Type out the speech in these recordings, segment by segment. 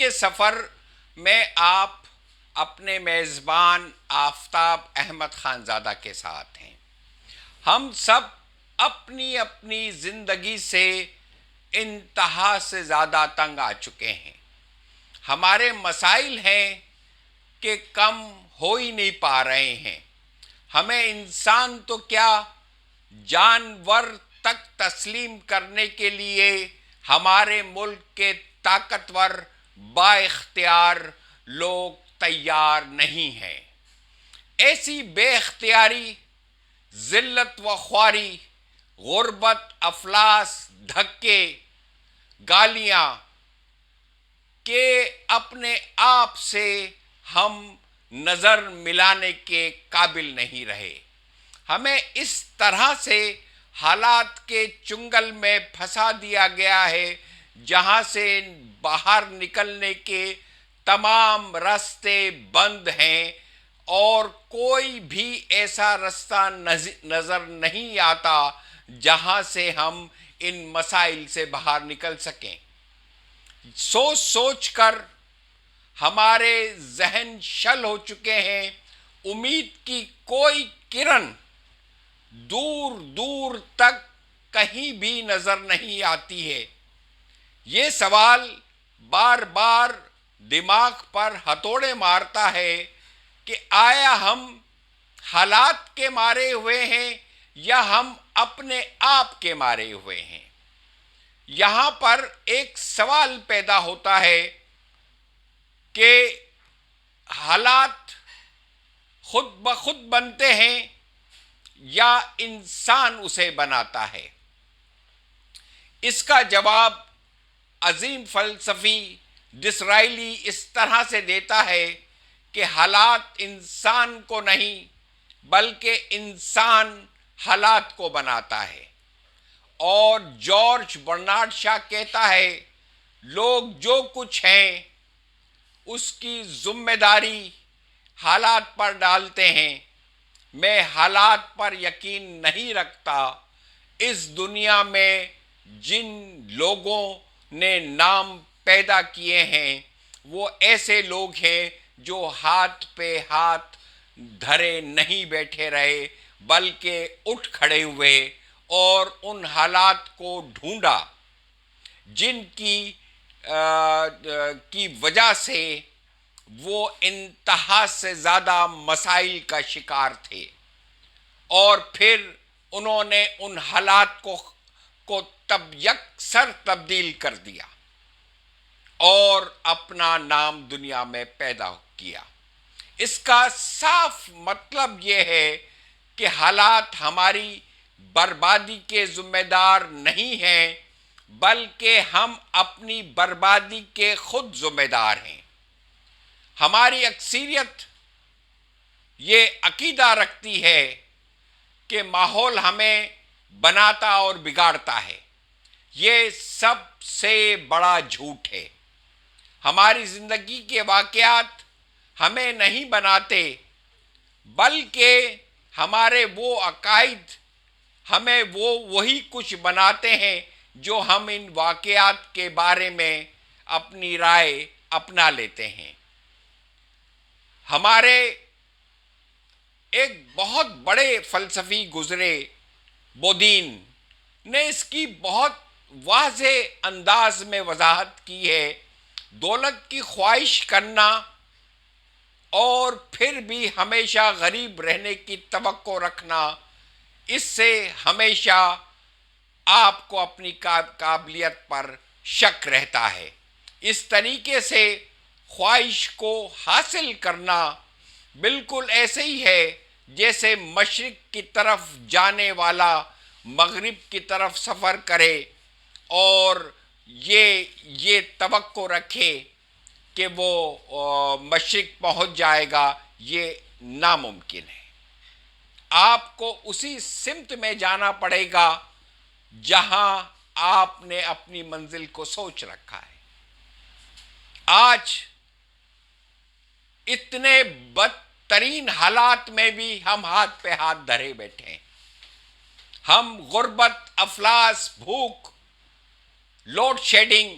یہ سفر میں آپ اپنے میزبان آفتاب احمد خانزادہ کے ساتھ ہیں۔ ہم سب اپنی اپنی زندگی سے انتہا سے زیادہ تنگ آ چکے ہیں۔ ہمارے مسائل ہیں کہ کم ہو ہی نہیں پا رہے ہیں۔ ہمیں انسان تو کیا جانور تک تسلیم کرنے کے لیے ہمارے ملک کے طاقتور با اختیار لوگ تیار نہیں ہیں۔ ایسی بے اختیاری، ذلت و خواری، غربت، افلاس، دھکے، گالیاں کہ اپنے آپ سے ہم نظر ملانے کے قابل نہیں رہے۔ ہمیں اس طرح سے حالات کے چنگل میں پھنسا دیا گیا ہے جہاں سے باہر نکلنے کے تمام راستے بند ہیں اور کوئی بھی ایسا راستہ نظر نہیں آتا جہاں سے ہم ان مسائل سے باہر نکل سکیں۔ سوچ سوچ کر ہمارے ذہن شل ہو چکے ہیں۔ امید کی کوئی کرن دور دور تک کہیں بھی نظر نہیں آتی ہے۔ یہ سوال بار بار دماغ پر ہتھوڑے مارتا ہے کہ آیا ہم حالات کے مارے ہوئے ہیں یا ہم اپنے آپ کے مارے ہوئے ہیں۔ یہاں پر ایک سوال پیدا ہوتا ہے کہ حالات خود بخود بنتے ہیں یا انسان اسے بناتا ہے۔ اس کا جواب عظیم فلسفی ڈسرائیلی اس طرح سے دیتا ہے کہ حالات انسان کو نہیں بلکہ انسان حالات کو بناتا ہے۔ اور جارج برنارڈ شاہ کہتا ہے لوگ جو کچھ ہیں اس کی ذمہ داری حالات پر ڈالتے ہیں۔ میں حالات پر یقین نہیں رکھتا۔ اس دنیا میں جن لوگوں نے نام پیدا کیے ہیں وہ ایسے لوگ ہیں جو ہاتھ پہ ہاتھ دھرے نہیں بیٹھے رہے بلکہ اٹھ کھڑے ہوئے اور ان حالات کو ڈھونڈا جن کی وجہ سے وہ انتہا سے زیادہ مسائل کا شکار تھے، اور پھر انہوں نے ان حالات کو یکسر تبدیل کر دیا اور اپنا نام دنیا میں پیدا کیا۔ اس کا صاف مطلب یہ ہے کہ حالات ہماری بربادی کے ذمہ دار نہیں ہیں بلکہ ہم اپنی بربادی کے خود ذمہ دار ہیں۔ ہماری اکثریت یہ عقیدہ رکھتی ہے کہ ماحول ہمیں بناتا اور بگاڑتا ہے۔ یہ سب سے بڑا جھوٹ ہے۔ ہماری زندگی کے واقعات ہمیں نہیں بناتے بلکہ ہمارے وہ عقائد ہمیں وہی کچھ بناتے ہیں جو ہم ان واقعات کے بارے میں اپنی رائے اپنا لیتے ہیں۔ ہمارے ایک بہت بڑے فلسفی گزرے بودین نے اس کی بہت واضح انداز میں وضاحت کی ہے۔ دولت کی خواہش کرنا اور پھر بھی ہمیشہ غریب رہنے کی توقع رکھنا، اس سے ہمیشہ آپ کو اپنی قابلیت پر شک رہتا ہے۔ اس طریقے سے خواہش کو حاصل کرنا بالکل ایسے ہی ہے جیسے مشرق کی طرف جانے والا مغرب کی طرف سفر کرے اور یہ توقع رکھے کہ وہ مشرق پہنچ جائے گا۔ یہ ناممکن ہے۔ آپ کو اسی سمت میں جانا پڑے گا جہاں آپ نے اپنی منزل کو سوچ رکھا ہے۔ آج اتنے بدترین حالات میں بھی ہم ہاتھ پہ ہاتھ دھرے بیٹھے ہیں۔ ہم غربت، افلاس، بھوک، لوڈ شیڈنگ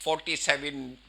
47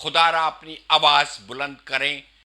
خدا را اپنی آواز بلند کریں